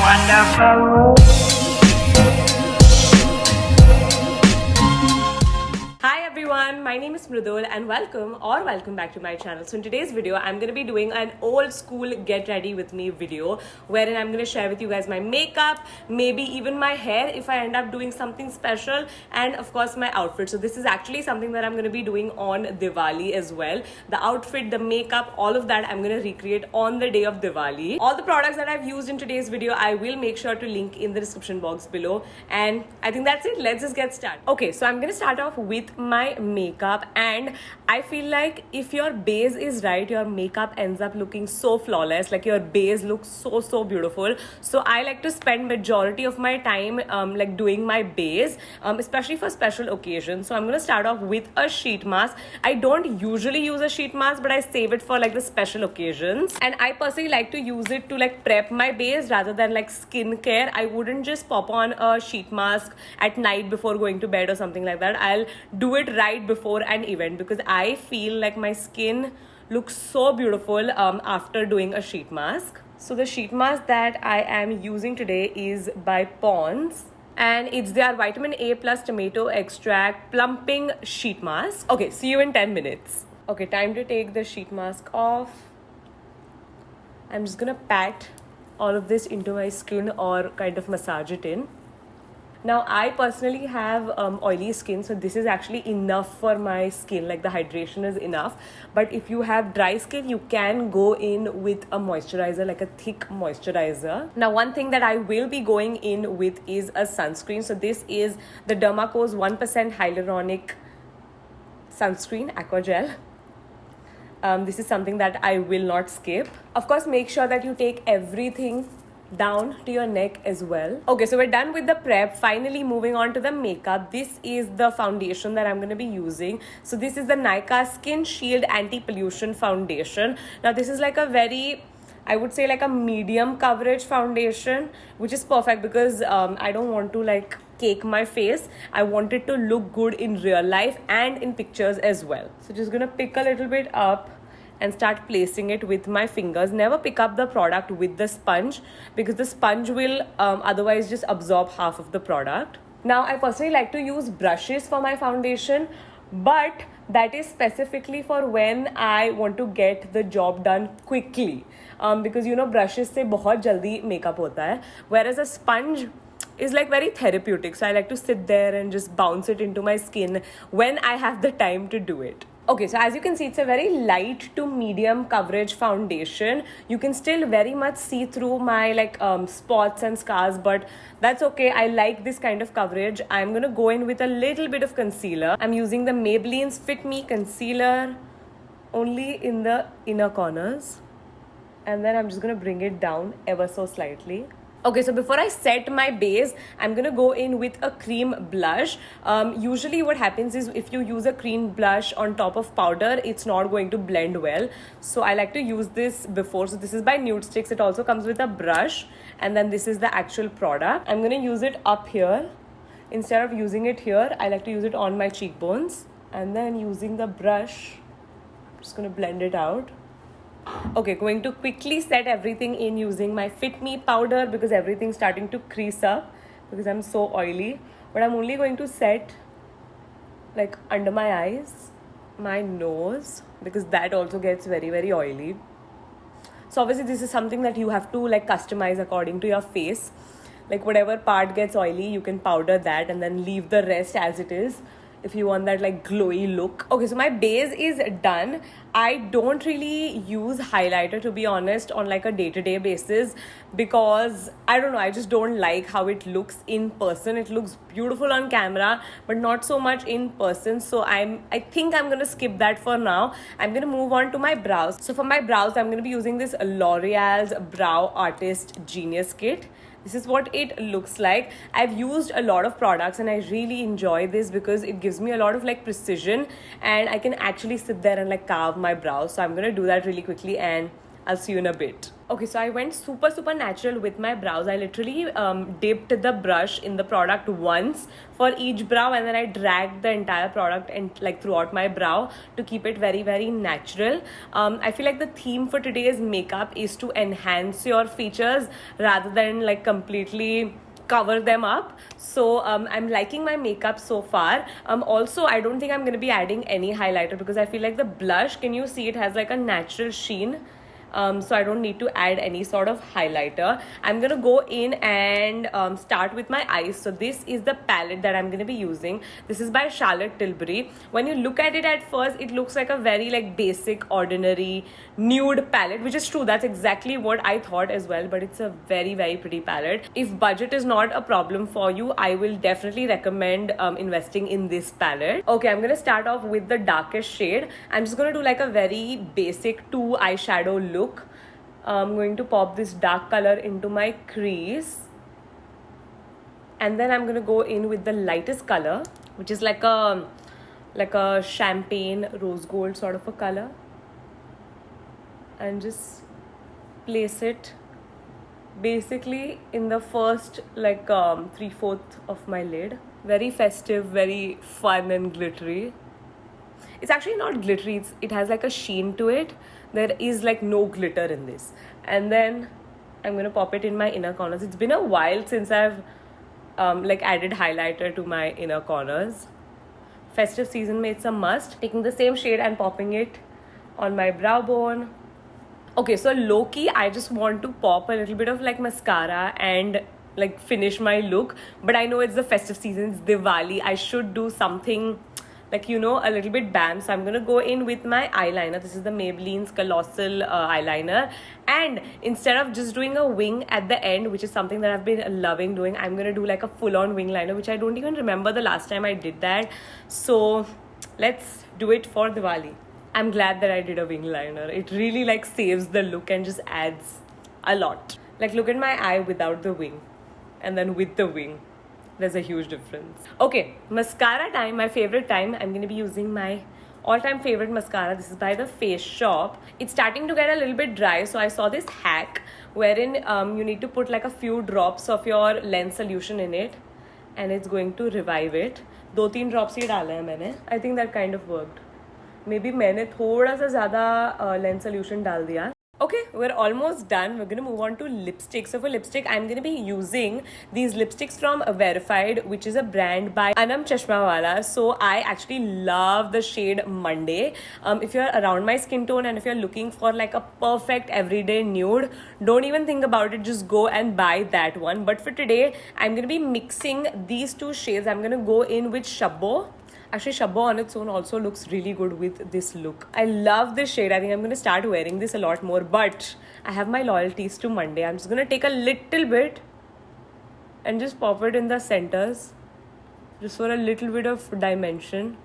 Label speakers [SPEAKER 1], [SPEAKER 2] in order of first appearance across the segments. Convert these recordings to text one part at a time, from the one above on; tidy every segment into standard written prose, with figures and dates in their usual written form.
[SPEAKER 1] Wonderful.
[SPEAKER 2] Hi everyone, my name is Mridul and welcome back to my channel. So in today's video, I'm going to be doing an old school get ready with me video wherein I'm going to share with you guys my makeup, maybe even my hair if I end up doing something special, and of course my outfit. So this is actually something that I'm going to be doing on Diwali as well. The outfit, the makeup, all of that I'm going to recreate on the day of Diwali. All the products that I've used in today's video, I will make sure to link in the description box below. And I think that's it. Let's just get started. Okay, so I'm going to start off with my makeup, and I feel like if your base is right, your makeup ends up looking so flawless. Like your base looks so beautiful. So I like to spend majority of my time like doing my base, especially for special occasions. So I'm going to start off with a sheet mask. I don't usually use a sheet mask, but I save it for like the special occasions, and I personally like to use it to like prep my base rather than like skincare. I wouldn't just pop on a sheet mask at night before going to bed or something like that. I'll do it right before an event because I feel like my skin looks so beautiful after doing a sheet mask. So the sheet mask that I am using today is by Pond's, and it's their vitamin A plus tomato extract plumping sheet mask. Okay, see you in 10 minutes. Okay, time to take the sheet mask off. I'm just gonna pat all of this into my skin or kind of massage it in. Now, I personally have oily skin, so this is actually enough for my skin. Like the hydration is enough. But if you have dry skin, you can go in with a moisturizer, like a thick moisturizer. Now, one thing that I will be going in with is a sunscreen. So this is the Dermaco's 1% hyaluronic sunscreen, aqua gel. This is something that I will not skip. Of course, make sure that you take everything down to your neck as well. Okay, so we're done with the prep. Finally, moving on to the makeup. This is the foundation that I'm going to be using. So this is the Nykaa Skin Shield Anti-Pollution Foundation. Now, this is like a very, I would say like a medium coverage foundation, which is perfect because I don't want to like cake my face. I want it to look good in real life and in pictures as well. So just gonna pick a little bit up and start placing it with my fingers. Never pick up the product with the sponge because the sponge will otherwise just absorb half of the product. Now, I personally like to use brushes for my foundation, but that is specifically for when I want to get the job done quickly, because you know brushes se bahut jaldi makeup hota hai, whereas a sponge is like very therapeutic. So I like to sit there and just bounce it into my skin when I have the time to do it. Okay, so as you can see, it's a very light to medium coverage foundation. You can still very much see through my like spots and scars, but that's okay. I like this kind of coverage. I'm gonna go in with a little bit of concealer. I'm using the Maybelline's Fit Me Concealer only in the inner corners, and then I'm just gonna bring it down ever so slightly. Okay, so before I set my base, I'm going to go in with a cream blush. Usually what happens is if you use a cream blush on top of powder, it's not going to blend well. So I like to use this before. So this is by Nude Sticks. It also comes with a brush, and then this is the actual product. I'm going to use it up here. Instead of using it here, I like to use it on my cheekbones. And then using the brush, I'm just going to blend it out. Okay, going to quickly set everything in using my Fit Me powder because everything's starting to crease up because I'm so oily. But I'm only going to set like under my eyes, my nose, because that also gets very oily. So obviously this is something that you have to like customize according to your face. Like whatever part gets oily, you can powder that and then leave the rest as it is if you want that like glowy look. Okay, so my base is done. I don't really use highlighter, to be honest, on like a day-to-day basis because I don't know, I just don't like how it looks in person. It looks beautiful on camera but not so much in person, so I think I'm gonna skip that for now. I'm gonna move on to my brows. So for my brows, I'm gonna be using this L'Oreal's Brow Artist Genius Kit. This is what it looks like. I've used a lot of products and I really enjoy this because it gives me a lot of like precision and I can actually sit there and like carve my brows. So I'm going to do that really quickly and I'll see you in a bit. Okay, so I went super natural with my brows. I literally dipped the brush in the product once for each brow, and then I dragged the entire product and like throughout my brow to keep it very natural. I feel like the theme for today's makeup is to enhance your features rather than like completely cover them up. So I'm liking my makeup so far. Also, I don't think I'm going to be adding any highlighter because I feel like the blush, can you see it has like a natural sheen? So I don't need to add any sort of highlighter. I'm gonna go in and start with my eyes. So this is the palette that I'm gonna be using. This is by Charlotte Tilbury. When you look at it at first, it looks like a very like basic, ordinary nude palette, which is true. That's exactly what I thought as well, but it's a very pretty palette. If budget is not a problem for you, I will definitely recommend investing in this palette. Okay, I'm gonna start off with the darkest shade. I'm just gonna do like a very basic 2 eyeshadow look. I'm going to pop this dark color into my crease, and then I'm going to go in with the lightest color, which is like a champagne rose gold sort of a color, and just place it basically in the first like 3/4 of my lid. Very festive, very fun and glittery. It's actually not glittery, it has like a sheen to it. There is like no glitter in this. And then I'm going to pop it in my inner corners. It's been a while since I've like added highlighter to my inner corners. Festive season mein it's a must. Taking the same shade and popping it on my brow bone. Okay, so low-key, I just want to pop a little bit of like mascara and like finish my look. But I know it's the festive season, it's Diwali. I should do something like, you know, a little bit bam. So I'm gonna go in with my eyeliner. This is the Maybelline's Colossal eyeliner, and instead of just doing a wing at the end, which is something that I've been loving doing, I'm gonna do like a full-on wing liner, which I don't even remember the last time I did that. So let's do it for Diwali. I'm glad that I did a wing liner. It really like saves the look and just adds a lot. Like, look at my eye without the wing and then with the wing. There's a huge difference. Okay, mascara time, my favorite time. I'm going to be using my all-time favorite mascara. This is by the Face Shop. It's starting to get a little bit dry, so I saw this hack wherein you need to put like a few drops of your lens solution in it, and it's going to revive it. 2-3 drops ही डाले हैं मैंने. I think that kind of worked. Maybe मैंने थोड़ा सा ज़्यादा lens solution डाल दिया. Okay, we're almost done. We're going to move on to lipstick. So for lipstick, I'm going to be using these lipsticks from Verified, which is a brand by Anam Chashmawala. So I actually love the shade Monday. If you're around my skin tone and if you're looking for like a perfect everyday nude, don't even think about it. Just go and buy that one. But for today, I'm going to be mixing these 2 shades. I'm going to go in with Shabbo. Actually, Shabbo on its own also looks really good with this look. I love this shade. I think I'm going to start wearing this a lot more. But I have my loyalties to Monday. I'm just going to take a little bit and just pop it in the centers. Just for a little bit of dimension.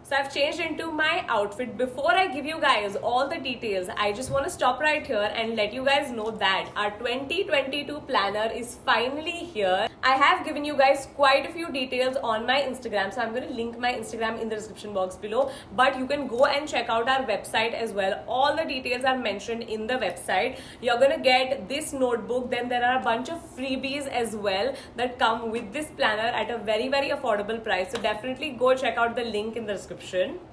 [SPEAKER 2] So I've changed into my outfit. Before I give you guys all the details, I just want to stop right here and let you guys know that our 2022 planner is finally here. I have given you guys quite a few details on my Instagram, so I'm going to link my Instagram in the description box below, but you can go and check out our website as well. All the details are mentioned in the website. You're going to get this notebook, then there are a bunch of freebies as well that come with this planner at a very affordable price, so definitely go check out the link in the description.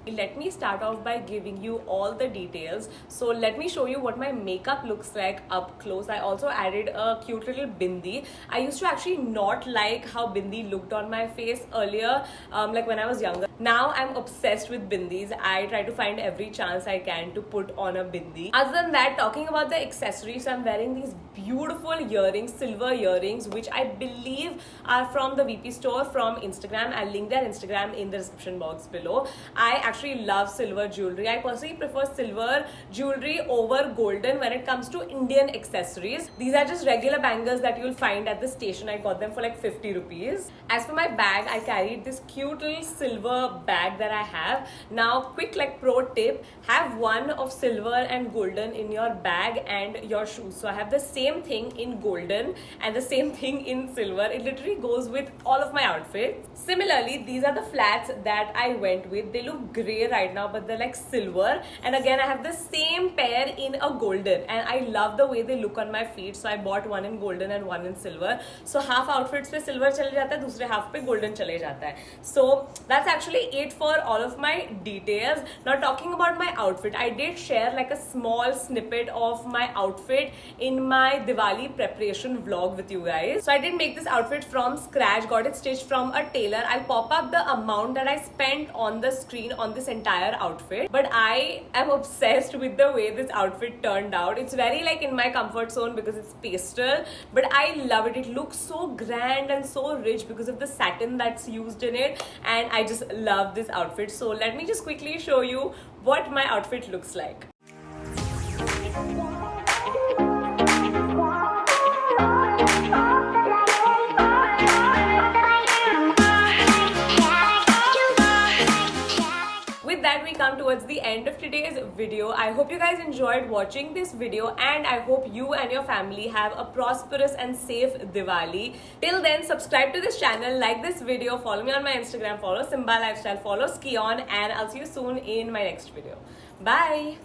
[SPEAKER 2] Let me start off by giving you all the details. So let me show you what my makeup looks like up close. I also added a cute little bindi. I used to actually not like how bindi looked on my face earlier, like when I was younger. Now I'm obsessed with bindis. I try to find every chance I can to put on a bindi. Other than that, talking about the accessories, I'm wearing these beautiful earrings, silver earrings, which I believe are from the VP store from Instagram. I'll link their Instagram in the description box below. I actually love silver jewelry. I personally prefer silver jewelry over golden when it comes to Indian accessories. These are just regular bangles that you'll find at the station. I got them for like 50 rupees. As for my bag, I carried this cute little silver the bag that I have. Now, quick like pro tip, have one of silver and golden in your bag and your shoes. So I have the same thing in golden and the same thing in silver. It literally goes with all of my outfits. Similarly, these are the flats that I went with. They look grey right now, but they're like silver. And again, I have the same pair in a golden, and I love the way they look on my feet. So I bought one in golden and one in silver. So half outfits पे silver चले जाता है, दूसरे half पे golden चले जाता है. So that's actually it for all of my details. Now talking about my outfit, I did share like a small snippet of my outfit in my Diwali preparation vlog with you guys. So I did make this outfit from scratch, got it stitched from a tailor. I'll pop up the amount that I spent on the screen on this entire outfit. But I am obsessed with the way this outfit turned out. It's very like in my comfort zone because it's pastel, but I love it. It looks so grand and so rich because of the satin that's used in it, and I just love this outfit. So let me just quickly show you what my outfit looks like. That we come towards the end of today's video. I hope you guys enjoyed watching this video, and I hope you and your family have a prosperous and safe Diwali. Till then, subscribe to this channel, like this video, follow me on my Instagram, follow Simba Lifestyle, follow Skion, and I'll see you soon in my next video. Bye!